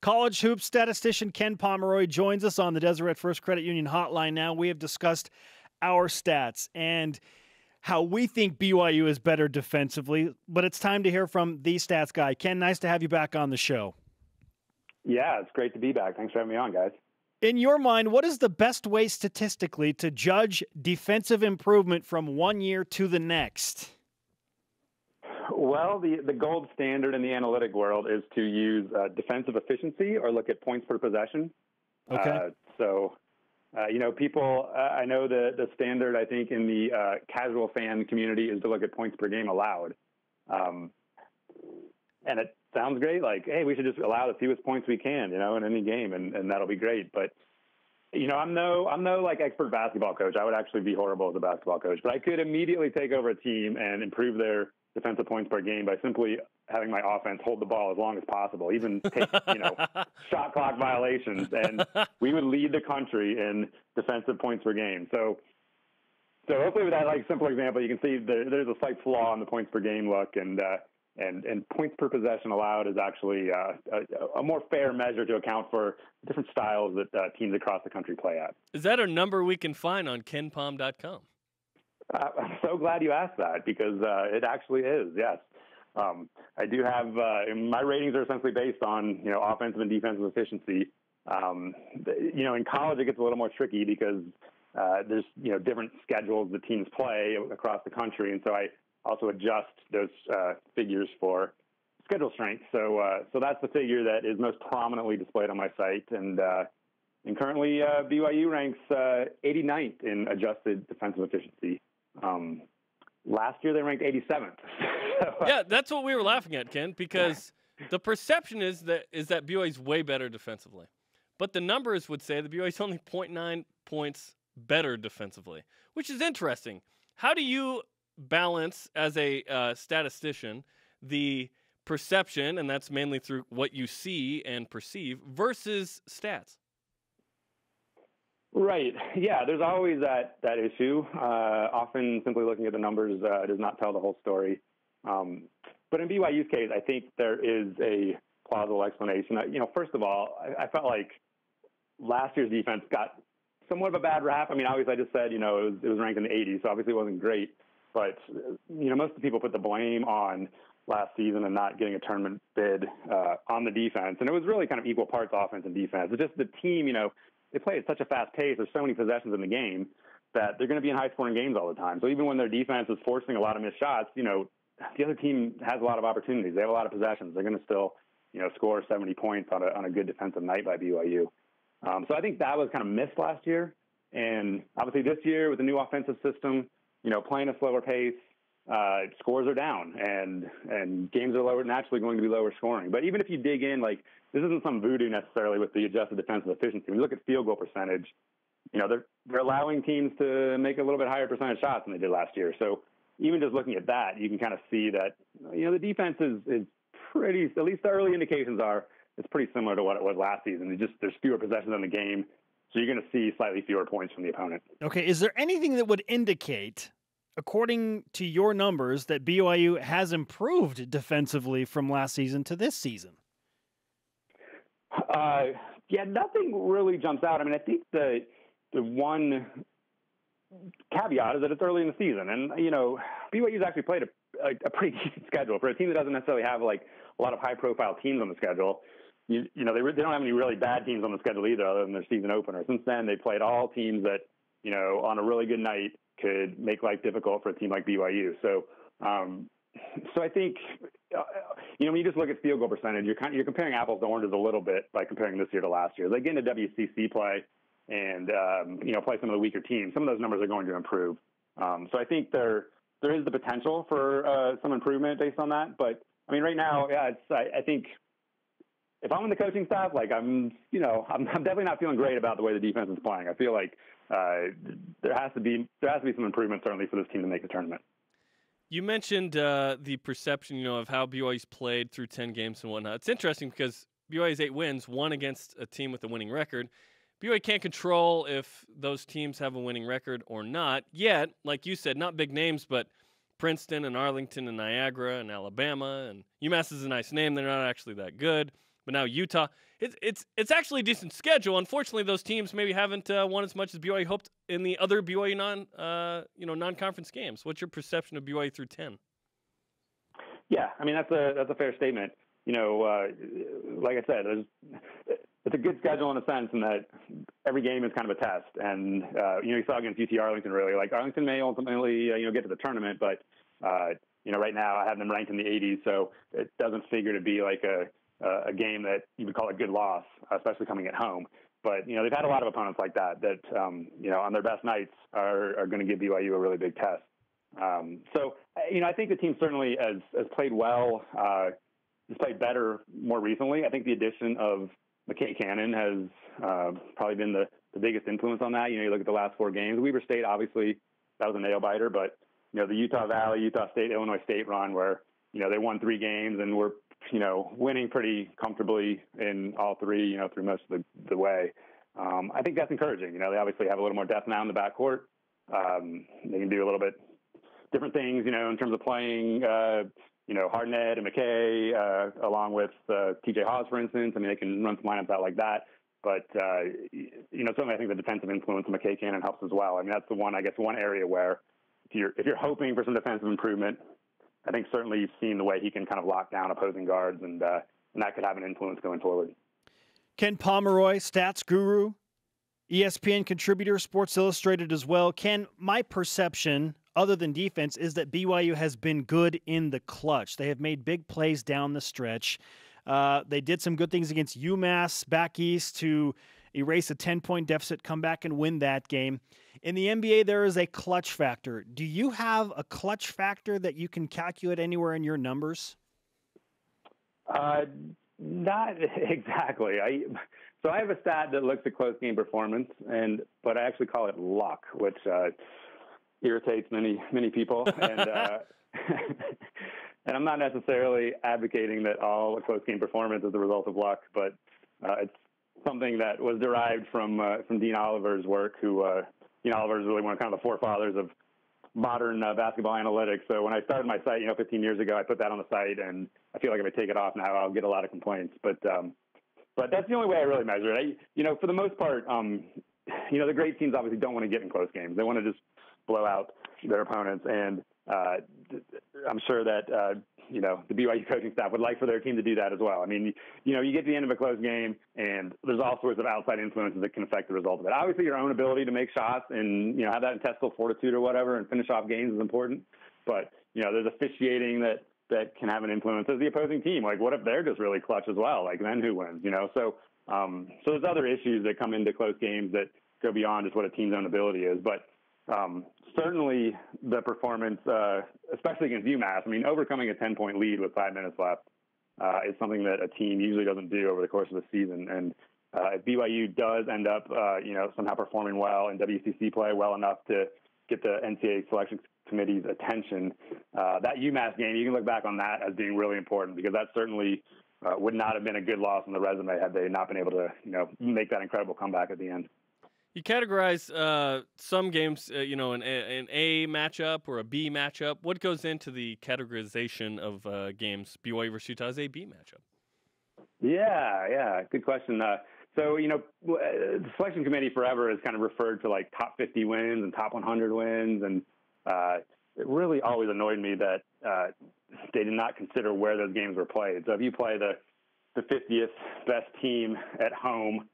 College hoops statistician Ken Pomeroy joins us on the Deseret First Credit Union hotline now. We have discussed our stats and how we think BYU is better defensively, but it's time to hear from the stats guy. Ken, nice to have you back on the show. Yeah, it's great to be back. Thanks for having me on, guys. In your mind, what is the best way statistically to judge defensive improvement from one year to the next? Well, the gold standard in the analytic world is to use defensive efficiency or look at points per possession. Okay. People, I know the standard, I think, in the casual fan community is to look at points per game allowed. And it sounds great. Like, hey, we should just allow the fewest points we can, in any game, and that'll be great. But, I'm no like expert basketball coach. I would actually be horrible as a basketball coach. But I could immediately take over a team and improve their defensive points per game by simply having my offense hold the ball as long as possible, even take, shot clock violations, and we would lead the country in defensive points per game. So hopefully with that simple example, you can see there's a slight flaw in the points per game look, and points per possession allowed is actually a more fair measure to account for different styles that teams across the country play at. Is that a number we can find on kenpom.com? I'm so glad you asked that because it actually is, yes. I do have my ratings are essentially based on, offensive and defensive efficiency. In college it gets a little more tricky because there's, different schedules the teams play across the country. And so I also adjust those figures for schedule strength. So that's the figure that is most prominently displayed on my site. And currently BYU ranks 89th in adjusted defensive efficiency. Last year they ranked 87th. Yeah, that's what we were laughing at, Ken, because the perception is that BYU's way better defensively. But the numbers would say that BYU's only 0.9 points better defensively, which is interesting. How do you balance, as a statistician, the perception, and that's mainly through what you see and perceive, versus stats? Right. Yeah, there's always that issue. Often simply looking at the numbers does not tell the whole story. But in BYU's case, I think there is a plausible explanation. First of all, I felt like last year's defense got somewhat of a bad rap. I mean, obviously I just said, it was ranked in the 80s, so obviously it wasn't great. But, most of the people put the blame on last season and not getting a tournament bid on the defense. And it was really kind of equal parts offense and defense. It's just the team, they play at such a fast pace. There's so many possessions in the game that they're going to be in high-scoring games all the time. So even when their defense is forcing a lot of missed shots, the other team has a lot of opportunities. They have a lot of possessions. They're going to still, score 70 points on a good defensive night by BYU. So I think that was kind of missed last year. And obviously this year with the new offensive system, playing a slower pace, scores are down and games are naturally going to be lower scoring. But even if you dig in, this isn't some voodoo necessarily with the adjusted defensive efficiency. When you look at field goal percentage, they're allowing teams to make a little bit higher percentage shots than they did last year. So even just looking at that, you can kind of see that, the defense is pretty, at least the early indications are, it's pretty similar to what it was last season. There's fewer possessions in the game, so you're going to see slightly fewer points from the opponent. Okay, is there anything that would indicate, according to your numbers, that BYU has improved defensively from last season to this season? Yeah, nothing really jumps out. I mean, I think the one caveat is that it's early in the season, and BYU's actually played a pretty decent schedule for a team that doesn't necessarily have a lot of high-profile teams on the schedule. They don't have any really bad teams on the schedule either, other than their season opener. Since then, they played all teams that on a really good night could make life difficult for a team like BYU. So I think when you just look at field goal percentage, you're comparing apples to oranges a little bit by comparing this year to last year. They get into WCC play and play some of the weaker teams. Some of those numbers are going to improve. So I think there is the potential for some improvement based on that. But I mean, right now, yeah, I think if I'm in the coaching staff, I'm definitely not feeling great about the way the defense is playing. I feel like there has to be some improvement certainly for this team to make the tournament. You mentioned the perception, of how BYU's played through 10 games and whatnot. It's interesting because BYU's 8 wins, 1 against a team with a winning record. BYU can't control if those teams have a winning record or not. Yet, like you said, not big names, but Princeton and Arlington and Niagara and Alabama and UMass is a nice name. They're not actually that good. But now Utah, it's actually a decent schedule. Unfortunately, those teams maybe haven't won as much as BYU hoped in the other BYU non-conference games. What's your perception of BYU through 10? Yeah, I mean that's a fair statement. Like I said, it's a good schedule in a sense in that every game is kind of a test. And you saw against UT Arlington really. Like Arlington may ultimately get to the tournament, but right now I have them ranked in the 80s, so it doesn't figure to be like a game that you would call a good loss, especially coming at home. But they've had a lot of opponents like that on their best nights are going to give BYU a really big test. So I think the team certainly has played well. Has played better more recently. I think the addition of McKay Cannon has probably been the biggest influence on that. You look at the last 4 games. Weber State, obviously, that was a nail biter, but the Utah Valley, Utah State, Illinois State run where they won 3 games and were winning pretty comfortably in all 3 through most of the way. I think that's encouraging. They obviously have a little more depth now in the backcourt. They can do a little bit different things, in terms of playing, Hardnett and McKay, along with TJ Haws, for instance. I mean, they can run some lineups out like that. But, certainly I think the defensive influence of McKay Cannon helps as well. I mean, that's one area where if you're hoping for some defensive improvement, I think certainly you've seen the way he can kind of lock down opposing guards, and that could have an influence going forward. Ken Pomeroy, stats guru, ESPN contributor, Sports Illustrated as well. Ken, my perception, other than defense, is that BYU has been good in the clutch. They have made big plays down the stretch. They did some good things against UMass back east to erase a 10-point deficit, come back and win that game. In the NBA, there is a clutch factor. Do you have a clutch factor that you can calculate anywhere in your numbers? Not exactly. So I have a stat that looks at close game performance, but I actually call it luck, which irritates many people. And and I'm not necessarily advocating that all close game performance is the result of luck, but it's something that was derived from Dean Oliver's work, who Dean Oliver is really one of kind of the forefathers of modern basketball analytics. So when I started my site, 15 years ago, I put that on the site, and I feel like if I take it off now, I'll get a lot of complaints. But that's the only way I really measure it. For the most part, the great teams obviously don't want to get in close games. They want to just blow out their opponents, and I'm sure that the BYU coaching staff would like for their team to do that as well. I mean, you get to the end of a close game, and there's all sorts of outside influences that can affect the result of it. Obviously, your own ability to make shots and have that intestinal fortitude or whatever and finish off games is important. But there's officiating that can have an influence as the opposing team. Like, what if they're just really clutch as well? Like, then who wins? So there's other issues that come into close games that go beyond just what a team's own ability is. But certainly the performance, especially against UMass, I mean, overcoming a 10-point lead with 5 minutes left is something that a team usually doesn't do over the course of the season. And if BYU does end up, somehow performing well in WCC play well enough to get the NCAA selection committee's attention, that UMass game, you can look back on that as being really important, because that certainly would not have been a good loss on the resume had they not been able to, make that incredible comeback at the end. You categorize some games, an A matchup or a B matchup. What goes into the categorization of games, BYU versus Utah, as a B matchup? Yeah, good question. So, the selection committee forever has kind of referred to like top 50 wins and top 100 wins, and it really always annoyed me that they did not consider where those games were played. So if you play the 50th best team at home,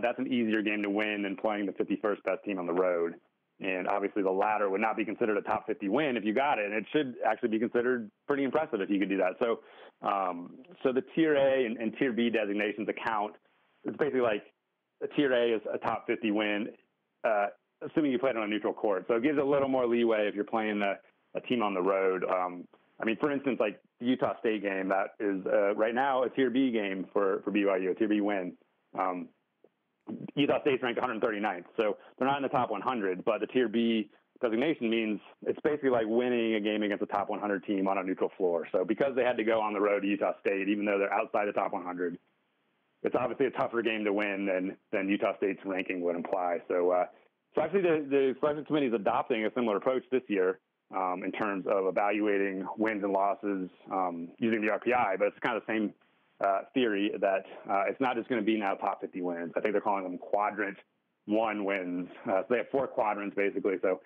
that's an easier game to win than playing the 51st best team on the road. And obviously the latter would not be considered a top 50 win if you got it. And it should actually be considered pretty impressive if you could do that. So so the Tier A and Tier B designations account. It's basically like a Tier A is a top 50 win, assuming you played on a neutral court. So it gives a little more leeway if you're playing a team on the road. I mean, for instance, like the Utah State game, that is right now a Tier B game for BYU, a Tier B win. Utah State's ranked 139th, so they're not in the top 100, but the Tier B designation means it's basically like winning a game against a top 100 team on a neutral floor. So because they had to go on the road to Utah State, even though they're outside the top 100, it's obviously a tougher game to win than Utah State's ranking would imply. So actually the selection committee is adopting a similar approach this year in terms of evaluating wins and losses using the RPI, but it's kind of the theory that it's not just going to be now top 50 wins. I think they're calling them quadrant 1 wins. So they have 4 quadrants basically. So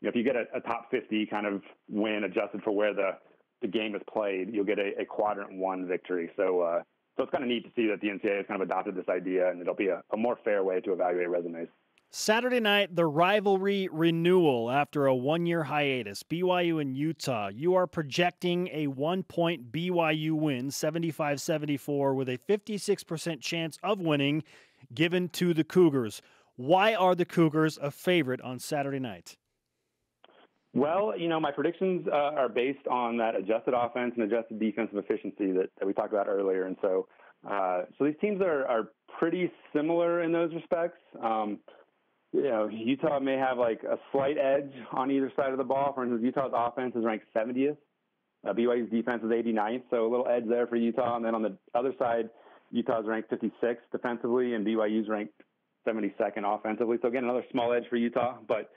if you get a top 50 kind of win adjusted for where the game is played, you'll get a quadrant 1 victory. So it's kind of neat to see that the NCAA has kind of adopted this idea, and it'll be a more fair way to evaluate resumes. Saturday night, the rivalry renewal after a 1-year hiatus. BYU and Utah. You are projecting a 1-point BYU win, 75-74, with a 56% chance of winning given to the Cougars. Why are the Cougars a favorite on Saturday night? Well, my predictions are based on that adjusted offense and adjusted defensive efficiency that we talked about earlier. And so these teams are pretty similar in those respects. Utah may have like a slight edge on either side of the ball. For instance, Utah's offense is ranked 70th. BYU's defense is 89th, so a little edge there for Utah. And then on the other side, Utah's ranked 56th defensively, and BYU's ranked 72nd offensively. So again, another small edge for Utah. But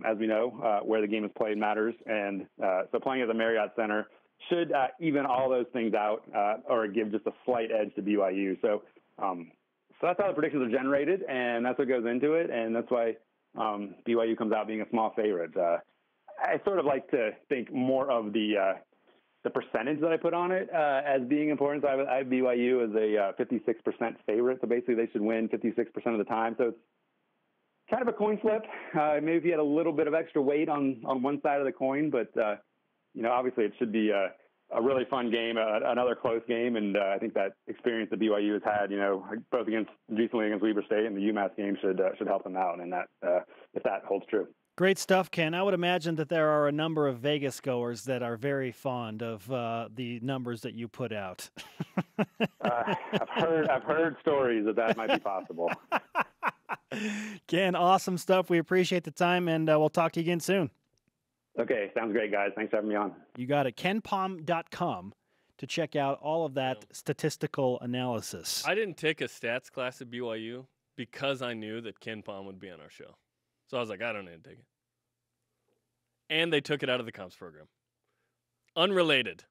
as we know, where the game is played matters. And so playing at the Marriott Center should even all those things out or give just a slight edge to BYU. So that's how the predictions are generated, and that's what goes into it, and that's why BYU comes out being a small favorite. I sort of like to think more of the percentage that I put on it as being important. So I have BYU as a 56% favorite, so basically they should win 56% of the time. So it's kind of a coin flip. Maybe if you had a little bit of extra weight on one side of the coin, but obviously it should be a really fun game, another close game, and I think that experience that BYU has had, both recently against Weber State and the UMass game should help them out, and that if that holds true. Great stuff, Ken. I would imagine that there are a number of Vegas goers that are very fond of the numbers that you put out. I've heard stories that might be possible. Ken, awesome stuff. We appreciate the time, and we'll talk to you again soon. Okay, sounds great, guys. Thanks for having me on. You got it. KenPom.com to check out all of that statistical analysis. I didn't take a stats class at BYU because I knew that Ken Pom would be on our show. So I was like, I don't need to take it. And they took it out of the comps program. Unrelated.